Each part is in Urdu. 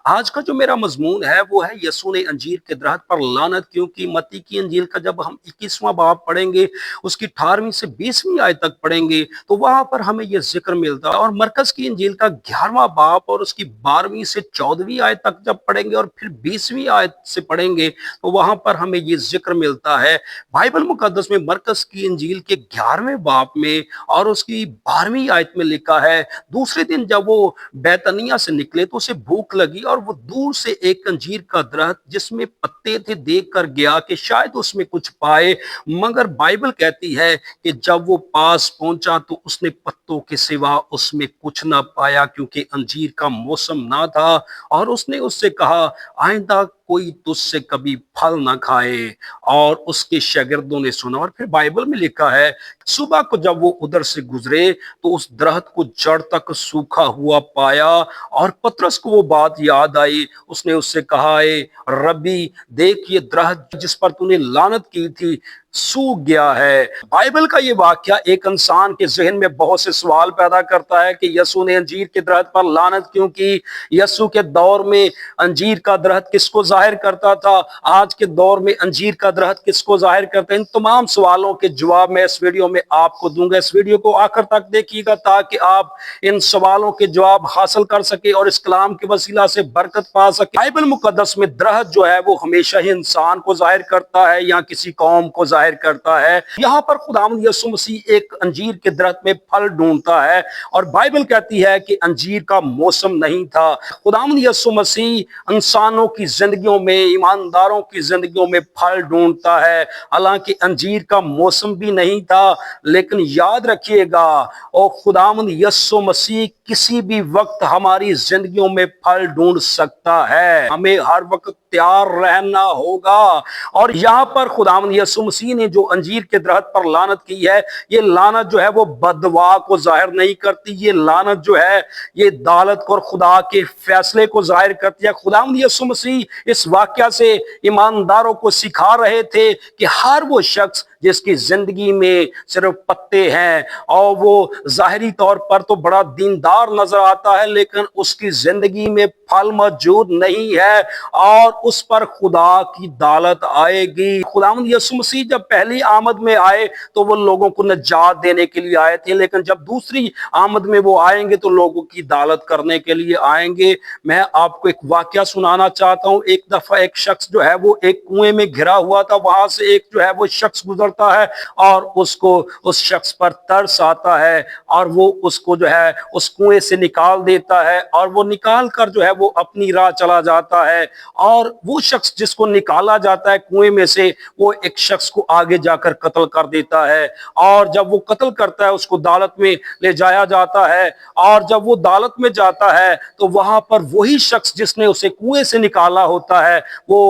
آج کا جو میرا مضمون ہے وہ ہے یسوع نے انجیر کے درخت پر لعنت کیوں کی۔ متی کی انجیل کا جب ہم 21واں باب پڑھیں گے، اس کی 18ویں سے 20ویں آیت تک پڑھیں گے تو وہاں پر ہمیں یہ ذکر ملتا ہے، اور مرکز کی انجیل کا 11واں باب اور اس کی 12ویں سے 14ویں آیت تک جب پڑھیں گے اور پھر 20ویں آیت سے پڑھیں گے تو وہاں پر ہمیں یہ ذکر ملتا ہے۔ بائبل مقدس میں مرکز کی انجیل کے 11ویں باب میں اور اس کی 12ویں آیت میں لکھا ہے، دوسرے دن جب وہ بیتنیہ سے نکلے تو اسے بھوک لگی اور وہ دور سے ایک انجیر کا درخت جس میں پتے تھے دیکھ کر گیا کہ شاید اس میں کچھ پائے، مگر بائبل کہتی ہے کہ جب وہ پاس پہنچا تو اس نے پتوں کے سوا اس میں کچھ نہ پایا، کیونکہ انجیر کا موسم نہ تھا، اور اس نے اس سے کہا آئندہ کوئی تجھ سے کبھی پھل نہ کھائے۔ اور اس کے شاگردوں نے سنا، اور پھر بائبل میں لکھا ہے صبح کو جب وہ ادھر سے گزرے تو اس درخت کو جڑ تک سوکھا ہوا پایا، اور پترس کو وہ بات یاد آئی۔ اس نے اس سے کہا اے ربی، دیکھ یہ درخت جس پر تو نے لعنت کی تھی سوکھ گیا ہے۔ بائبل کا یہ واقعہ ایک انسان کے ذہن میں بہت سے سوال پیدا کرتا ہے کہ یسوع نے انجیر کے درخت پر لعنت کیوں کی؟ یسوع کے دور میں انجیر کا درخت کس کو ظاہر کرتا تھا؟ آج کے دور میں انجیر کا درخت کس کو ظاہر کرتا ہے؟ ان تمام سوالوں کے جواب میں اس ویڈیو میں آپ کو دوں گا۔ اس ویڈیو کو آخر تک دیکھیے گا تاکہ آپ ان سوالوں کے جواب حاصل کر سکے اور اس کلام کے وسیلہ سے برکت پا سکے۔ بائبل مقدس میں درخت جو ہے وہ ہمیشہ ہی انسان کو ظاہر کرتا ہے یا کسی قوم کو ظاہر کرتا ہے۔ یہاں پر خداوند یسوع مسیح ایک انجیر کے درخت میں پھل ڈھونڈتا ہے، اور بائبل کہتی ہے کہ انجیر کا موسم نہیں تھا۔ خداوند یسوع مسیح انسانوں کی زندگیوں میں، ایمانداروں کی زندگیوں میں پھل ڈھونڈتا ہے، حالانکہ انجیر کا موسم بھی نہیں تھا۔ لیکن یاد رکھیے گا، اور خداوند یسوع مسیح کسی بھی وقت ہماری زندگیوں میں پھل ڈھونڈ سکتا ہے۔ ہمیں ہر وقت تیار رہنا ہوگا۔ اور یہاں پر خداوند یسوع مسیح نے جو انجیر کے درخت پر لعنت کی ہے، یہ لعنت جو ہے وہ بددعا کو ظاہر نہیں کرتی، یہ لعنت جو ہے یہ عدالت اور خدا کے فیصلے کو ظاہر کرتی ہے۔ خداوند یسوع مسیح اس واقعہ سے ایمانداروں کو سکھا رہے تھے کہ ہر وہ شخص جس کی زندگی میں صرف پتے ہیں اور وہ ظاہری طور پر تو بڑا دیندار نظر آتا ہے، لیکن اس کی زندگی میں پھل موجود نہیں ہے، اور اس پر خدا کی عدالت آئے گی۔ خداوند یسوع مسیح جب پہلی آمد میں آئے تو وہ لوگوں کو نجات دینے کے لیے آئے تھے، لیکن جب دوسری آمد میں وہ آئیں گے تو لوگوں کی عدالت کرنے کے لیے آئیں گے۔ میں آپ کو ایک واقعہ سنانا چاہتا ہوں۔ ایک دفعہ ایک شخص جو ہے وہ ایک کنویں میں گھرا ہوا تھا، وہاں سے ایک جو ہے وہ شخص گزرتا ہے اور اس کو اس شخص پر ترس آتا ہے، اور وہ اس کو جو ہے اس کنویں سے نکال دیتا ہے، اور وہ نکال کر جو ہے وہ اپنی راہ چلا جاتا ہے۔ اور وہ شخص جس کو نکالا جاتا ہے کنویں میں سے، وہ ایک شخص کو آگے جا کر قتل کر دیتا ہے، اور جب وہ قتل کرتا ہے اس کو عدالت میں لے جایا جاتا ہے، اور جب وہ عدالت میں جاتا ہے تو وہاں پر وہی شخص جس نے اسے کنویں سے نکالا ہوتا ہے وہ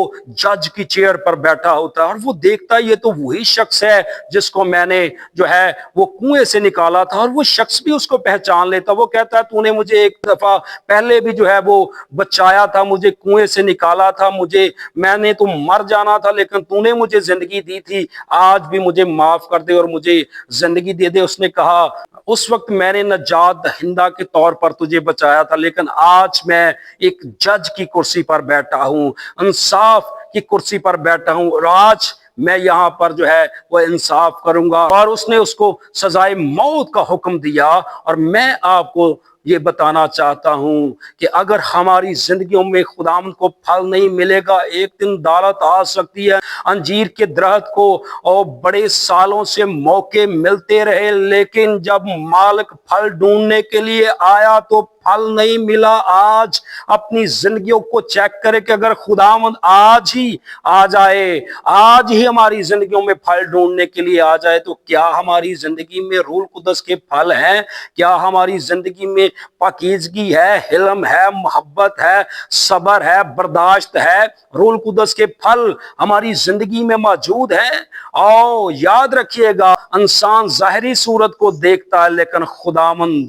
جج کی چیئر پر بیٹھا ہوتا ہے، اور وہ دیکھتا ہے یہ تو وہی شخص ہے جس کو میں نے جو ہے وہ کنویں سے نکالا تھا، اور وہ شخص بھی اس کو پہچان لیتا۔ وہ کہتا ہے تو نے مجھے ایک دفعہ پہلے بھی جو ہے وہ بچایا تھا، مجھے کنویں سے نکالا تھا، میں نے تو مر جانا تھا لیکن تو نے مجھے زندگی دی تھی، آج بھی مجھے معاف کر دے اور مجھے زندگی دے دے۔ اس نے کہا اس وقت میں نے نجات دہندہ کے طور پر تجھے بچایا تھا، لیکن آج میں ایک جج کی کرسی پر بیٹھا ہوں، انصاف کی کرسی پر بیٹھا ہوں، اور آج میں یہاں پر جو ہے وہ انصاف کروں گا۔ اور اس نے اس کو سزائے موت کا حکم دیا۔ اور میں آپ کو یہ بتانا چاہتا ہوں کہ اگر ہماری زندگیوں میں خداوند کو پھل نہیں ملے گا، ایک دن عدالت آ سکتی ہے۔ انجیر کے درخت کو اور بڑے سالوں سے موقع ملتے رہے، لیکن جب مالک پھل ڈھونڈنے کے لیے آیا تو پھل نہیں ملا۔ آج اپنی زندگیوں کو چیک کرے کہ اگر خداوند آج ہی آ جائے، آج ہی ہماری زندگیوں میں پھل ڈھونڈنے کے لیے آ جائے، تو کیا ہماری زندگی میں روح القدس کے پھل ہیں؟ کیا ہماری زندگی میں پاکیزگی ہے، حلم ہے، محبت ہے، صبر ہے، برداشت ہے؟ روح القدس کے پھل ہماری زندگی میں موجود ہیں؟ یاد رکھیے گا، انسان ظاہری صورت کو دیکھتا ہے لیکن خداوند